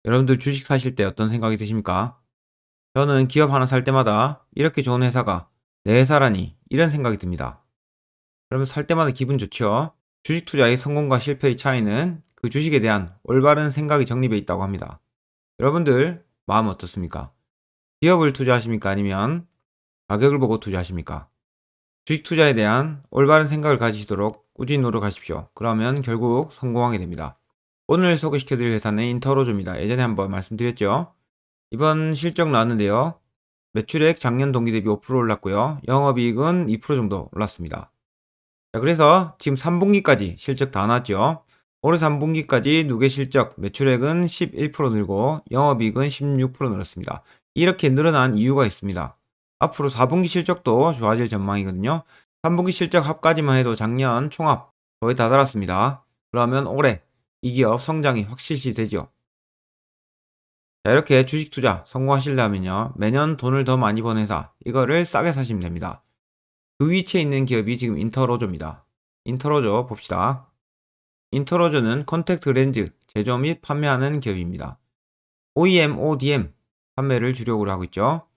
여러분들 주식 사실 때 어떤 생각이 드십니까? 저는 기업 하나 살 때마다 이렇게 좋은 회사가 내 회사라니 이런 생각이 듭니다. 그러면 살 때마다 기분 좋죠? 주식 투자의 성공과 실패의 차이는 그 주식에 대한 올바른 생각이 정립해 있다고 합니다. 여러분들 마음 어떻습니까? 기업을 투자하십니까? 아니면 가격을 보고 투자하십니까? 주식 투자에 대한 올바른 생각을 가지시도록 꾸준히 노력하십시오. 그러면 결국 성공하게 됩니다. 오늘 소개시켜드릴 회사는 인터로조입니다. 예전에 한번 말씀드렸죠? 이번 실적 나왔는데요. 매출액 작년 동기 대비 5% 올랐고요. 영업이익은 2% 정도 올랐습니다. 자, 그래서 지금 3분기까지 실적 다 나왔죠. 올해 3분기까지 누계 실적 매출액은 11% 늘고 영업이익은 16% 늘었습니다. 이렇게 늘어난 이유가 있습니다. 앞으로 4분기 실적도 좋아질 전망이거든요. 3분기 실적 합까지만 해도 작년 총합 거의 다 달았습니다. 그러면 올해 이 기업 성장이 확실시 되죠. 자, 이렇게 주식 투자 성공하시려면요. 매년 돈을 더 많이 버는 회사, 이거를 싸게 사시면 됩니다. 그 위치에 있는 기업이 지금 인터로조입니다. 인터로조 봅시다. 인터로조는 컨택트 렌즈 제조 및 판매하는 기업입니다. OEM, ODM 판매를 주력으로 하고 있죠.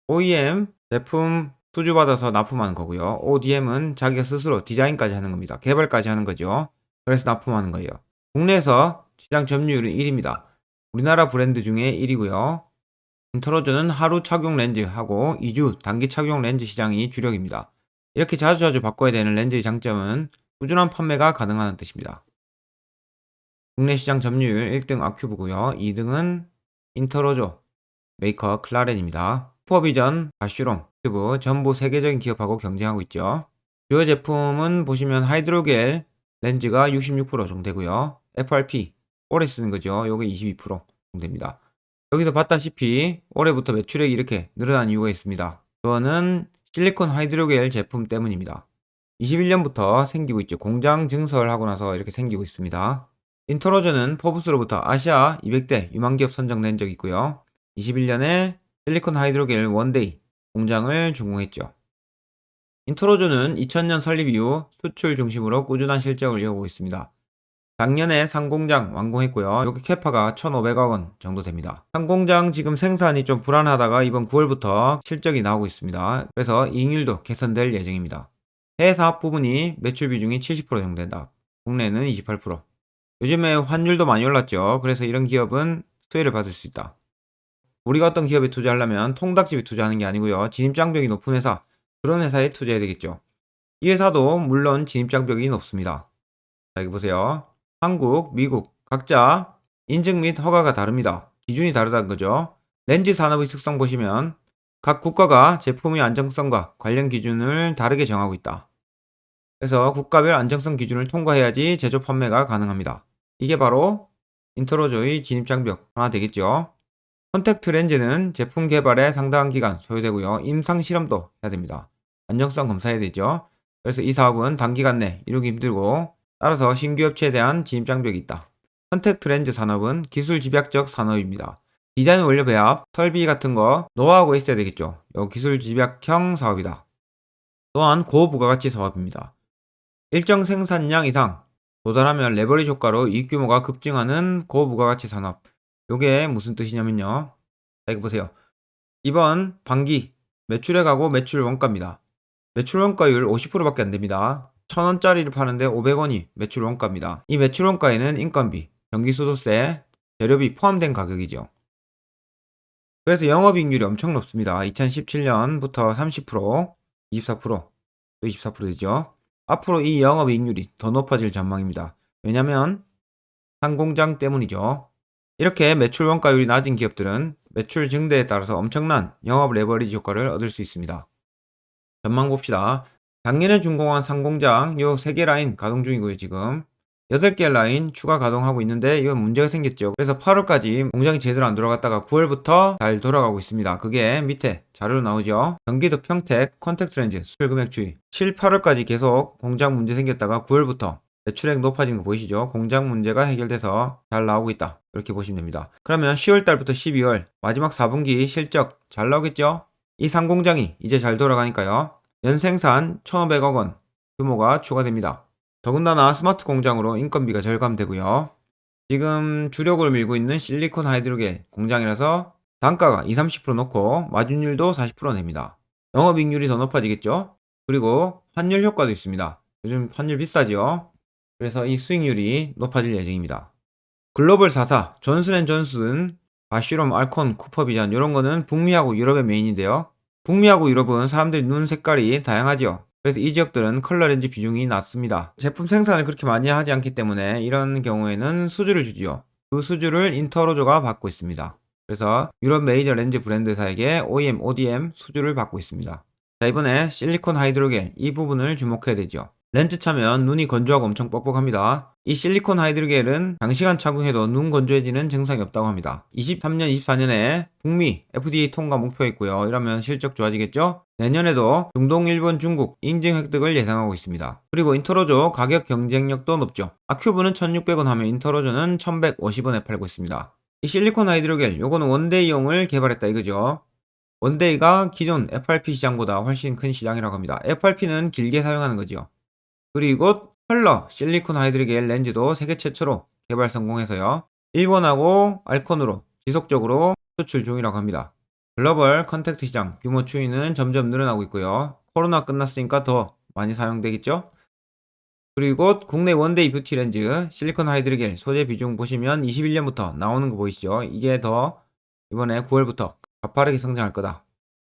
OEM 제품 수주받아서 납품하는 거고요. ODM은 자기가 스스로 디자인까지 하는 겁니다. 개발까지 하는 거죠. 그래서 납품하는 거예요. 국내에서 시장 점유율은 1위입니다. 우리나라 브랜드 중에 1위고요. 인터로조는 하루 착용 렌즈하고 2주 단기 착용 렌즈 시장이 주력입니다. 이렇게 자주자주 바꿔야 되는 렌즈의 장점은 꾸준한 판매가 가능하다는 뜻입니다. 국내 시장 점유율 1등 아큐브고요. 2등은 인터로조, 메이커 클라렌입니다. 슈퍼비전, 바슈롬, 튜브 전부 세계적인 기업하고 경쟁하고 있죠. 주요 제품은 보시면 하이드로겔 렌즈가 66% 정도 되고요. FRP, 오래 쓰는 거죠. 요게 22% 정도 됩니다. 여기서 봤다시피 올해부터 매출액이 이렇게 늘어난 이유가 있습니다. 그거는 실리콘 하이드로겔 제품 때문입니다. 21년부터 생기고 있죠. 공장 증설하고 나서 이렇게 생기고 있습니다. 인터로저는 포브스로부터 아시아 200대 유망기업 선정된 적이 있고요. 21년에 실리콘 하이드로겔 원데이 공장을 준공했죠. 인터로저는 2000년 설립 이후 수출 중심으로 꾸준한 실적을 이어오고 있습니다. 작년에 상공장 완공했고요. 여기 캐파가 1,500억 원 정도 됩니다. 상공장 지금 생산이 좀 불안하다가 이번 9월부터 실적이 나오고 있습니다. 그래서 이익률도 개선될 예정입니다. 해외 사업 부분이 매출 비중이 70% 정도 된다. 국내는 28%. 요즘에 환율도 많이 올랐죠. 그래서 이런 기업은 수혜를 받을 수 있다. 우리가 어떤 기업에 투자하려면 통닭집에 투자하는 게 아니고요. 진입장벽이 높은 회사, 그런 회사에 투자해야 되겠죠. 이 회사도 물론 진입장벽이 높습니다. 자, 여기 보세요. 한국, 미국 각자 인증 및 허가가 다릅니다. 기준이 다르다는 거죠. 렌즈 산업의 특성 보시면 각 국가가 제품의 안정성과 관련 기준을 다르게 정하고 있다. 그래서 국가별 안정성 기준을 통과해야지 제조 판매가 가능합니다. 이게 바로 인터로조의 진입장벽 하나 되겠죠. 컨택트 렌즈는 제품 개발에 상당한 기간 소요되고요. 임상 실험도 해야 됩니다. 안정성 검사해야 되죠. 그래서 이 사업은 단기간 내 이루기 힘들고 따라서 신규 업체에 대한 진입 장벽이 있다. 컨택트 렌즈 산업은 기술 집약적 산업입니다. 디자인 원료 배합, 설비 같은 거 노하우가 있어야 되겠죠. 요 기술 집약형 사업이다. 또한 고부가가치 사업입니다. 일정 생산량 이상 도달하면 레버리지 효과로 이익 규모가 급증하는 고부가가치 산업. 요게 무슨 뜻이냐면요. 자, 이거 보세요. 이번 반기 매출액하고 매출 원가입니다. 매출 원가율 50%밖에 안 됩니다. 1,000원짜리를 파는데 500원이 매출 원가입니다. 이 매출 원가에는 인건비, 전기수도세, 재료비 포함된 가격이죠. 그래서 영업이익률이 엄청 높습니다. 2017년부터 30%, 24%, 또 24% 되죠. 앞으로 이 영업이익률이 더 높아질 전망입니다. 왜냐면 상공장 때문이죠. 이렇게 매출 원가율이 낮은 기업들은 매출 증대에 따라서 엄청난 영업 레버리지 효과를 얻을 수 있습니다. 전망 봅시다. 작년에 준공한 상공장 요 3개 라인 가동 중이고요. 지금 8개 라인 추가 가동하고 있는데 이건 문제가 생겼죠. 그래서 8월까지 공장이 제대로 안 돌아갔다가 9월부터 잘 돌아가고 있습니다. 그게 밑에 자료로 나오죠. 경기도 평택 컨택트 렌즈 수출 금액 추이 7, 8월까지 계속 공장 문제 생겼다가 9월부터 매출액 높아지는 거 보이시죠? 공장 문제가 해결돼서 잘 나오고 있다. 이렇게 보시면 됩니다. 그러면 10월달부터 12월 마지막 4분기 실적 잘 나오겠죠? 이 상공장이 이제 잘 돌아가니까요. 연생산 1,500억 원 규모가 추가됩니다. 더군다나 스마트 공장으로 인건비가 절감되고요. 지금 주력을 밀고 있는 실리콘 하이드로겔 공장이라서 단가가 20-30% 놓고 마진율도 40% 냅니다. 영업이익률이 더 높아지겠죠? 그리고 환율 효과도 있습니다. 요즘 환율 비싸죠? 그래서 이 수익률이 높아질 예정입니다. 글로벌 4사, 존슨앤존슨, 바시롬, 알콘, 쿠퍼비전 이런 거는 북미하고 유럽의 메인인데요. 북미하고 유럽은 사람들이 눈 색깔이 다양하지요. 그래서 이 지역들은 컬러 렌즈 비중이 낮습니다. 제품 생산을 그렇게 많이 하지 않기 때문에 이런 경우에는 수주를 주지요. 그 수주를 인터로조가 받고 있습니다. 그래서 유럽 메이저 렌즈 브랜드사에게 OEM, ODM 수주를 받고 있습니다. 자, 이번에 실리콘 하이드로겔 이 부분을 주목해야 되죠. 렌즈 차면 눈이 건조하고 엄청 뻑뻑합니다. 이 실리콘 하이드로겔은 장시간 착용해도 눈 건조해지는 증상이 없다고 합니다. 23년, 24년에 북미 FDA 통과 목표 있고요. 이러면 실적 좋아지겠죠? 내년에도 중동, 일본, 중국 인증 획득을 예상하고 있습니다. 그리고 인터로조 가격 경쟁력도 높죠. 아큐브는 1,600원 하면 인터로조는 1,150원에 팔고 있습니다. 이 실리콘 하이드로겔 요거는 원데이용을 개발했다 이거죠. 원데이가 기존 FRP 시장보다 훨씬 큰 시장이라고 합니다. FRP는 길게 사용하는 거죠. 그리고 컬러 실리콘 하이드로겔 렌즈도 세계 최초로 개발 성공해서요. 일본하고 알콘으로 지속적으로 수출 중이라고 합니다. 글로벌 컨택트 시장 규모 추이는 점점 늘어나고 있고요. 코로나 끝났으니까 더 많이 사용되겠죠? 그리고 국내 원데이 뷰티 렌즈 실리콘 하이드로겔 소재 비중 보시면 21년부터 나오는 거 보이시죠? 이게 더 이번에 9월부터 가파르게 성장할 거다.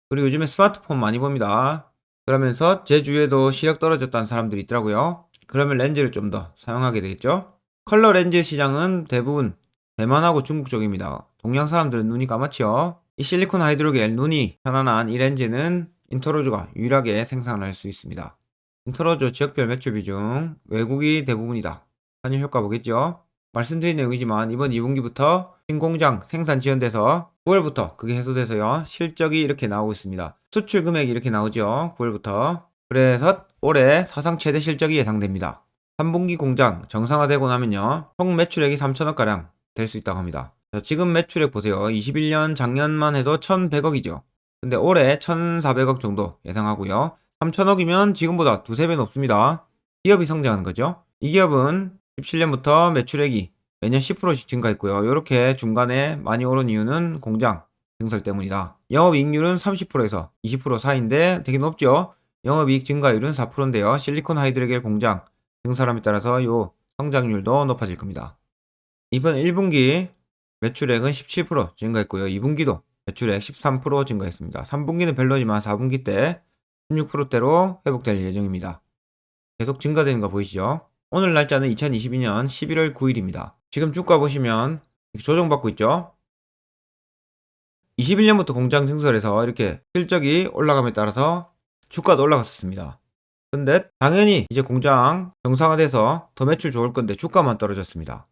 그리고 요즘에 스마트폰 많이 봅니다. 그러면서 제 주위에도 시력 떨어졌다는 사람들이 있더라고요. 그러면 렌즈를 좀 더 사용하게 되겠죠? 컬러 렌즈 시장은 대부분 대만하고 중국 쪽입니다. 동양 사람들은 눈이 까맣죠? 이 실리콘 하이드로겔 눈이 편안한 이 렌즈는 인터로조가 유일하게 생산할 수 있습니다. 인터로조 지역별 매출 비중 외국이 대부분이다. 환율 효과 보겠죠? 말씀드린 내용이지만 이번 2분기부터 신공장 생산 지연돼서 9월부터 그게 해소돼서요. 실적이 이렇게 나오고 있습니다. 수출 금액이 이렇게 나오죠. 9월부터. 그래서 올해 사상 최대 실적이 예상됩니다. 3분기 공장 정상화되고 나면요. 총 매출액이 3천억가량 될 수 있다고 합니다. 자, 지금 매출액 보세요. 21년 작년만 해도 1,100억이죠. 근데 올해 1,400억 정도 예상하고요. 3천억이면 지금보다 두세 배 높습니다. 기업이 성장하는 거죠. 이 기업은 17년부터 매출액이 매년 10%씩 증가했고요. 이렇게 중간에 많이 오른 이유는 공장 증설 때문이다. 영업이익률은 30%에서 20% 사이인데 되게 높죠. 영업이익 증가율은 4%인데요. 실리콘 하이드로겔 공장 증설함에 따라서 요 성장률도 높아질 겁니다. 이번 1분기 매출액은 17% 증가했고요. 2분기도 매출액 13% 증가했습니다. 3분기는 별로지만 4분기 때 16%대로 회복될 예정입니다. 계속 증가되는 거 보이시죠? 오늘 날짜는 2022년 11월 9일입니다. 지금 주가 보시면 조정받고 있죠? 21년부터 공장 증설해서 이렇게 실적이 올라감에 따라서 주가도 올라갔었습니다. 근데 당연히 이제 공장 정상화돼서 더 매출 좋을 건데 주가만 떨어졌습니다.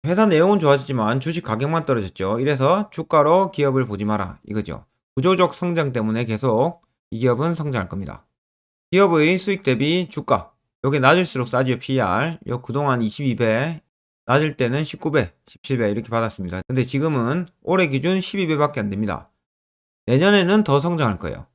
회사 내용은 좋아졌지만 주식 가격만 떨어졌죠. 이래서 주가로 기업을 보지 마라 이거죠. 구조적 성장 때문에 계속 이 기업은 성장할 겁니다. 기업의 수익 대비 주가 요게 낮을수록 싸지요. PER 요 그동안 22배 낮을 때는 19배 17배 이렇게 받았습니다. 근데 지금은 올해 기준 12배밖에 안 됩니다. 내년에는 더 성장할 거예요.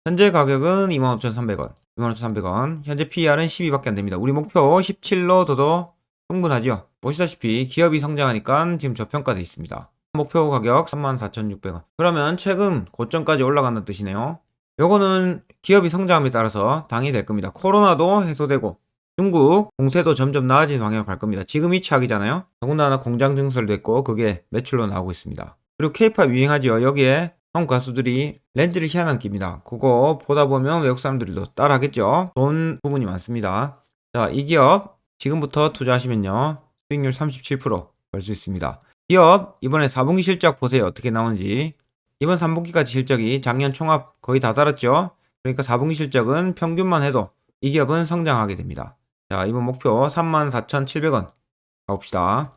현재 가격은 25,300원 25,300원 현재 PER은 12밖에 안 됩니다. 우리 목표 17로 둬도 충분하죠. 보시다시피 기업이 성장하니까 지금 저평가되어 있습니다. 목표 가격 34,600원 그러면 최근 고점까지 올라간다는 뜻이네요. 요거는 기업이 성장함에 따라서 당이 될 겁니다. 코로나도 해소되고 중국 공세도 점점 나아지는 방향으로 갈 겁니다. 지금이 차기잖아요. 더군다나 공장 증설됐고 그게 매출로 나오고 있습니다. 그리고 K-팝 유행하죠. 여기에 한국 가수들이 렌즈를 희한한 끼입니다. 그거 보다 보면 외국 사람들도 따라하겠죠. 좋은 부분이 많습니다. 자, 이 기업 지금부터 투자하시면요. 수익률 37% 벌 수 있습니다. 기업 이번에 4분기 실적 보세요. 어떻게 나오는지. 이번 3분기까지 실적이 작년 총합 거의 다 달았죠. 그러니까 4분기 실적은 평균만 해도 이 기업은 성장하게 됩니다. 자, 이번 목표 34,700원 가봅시다.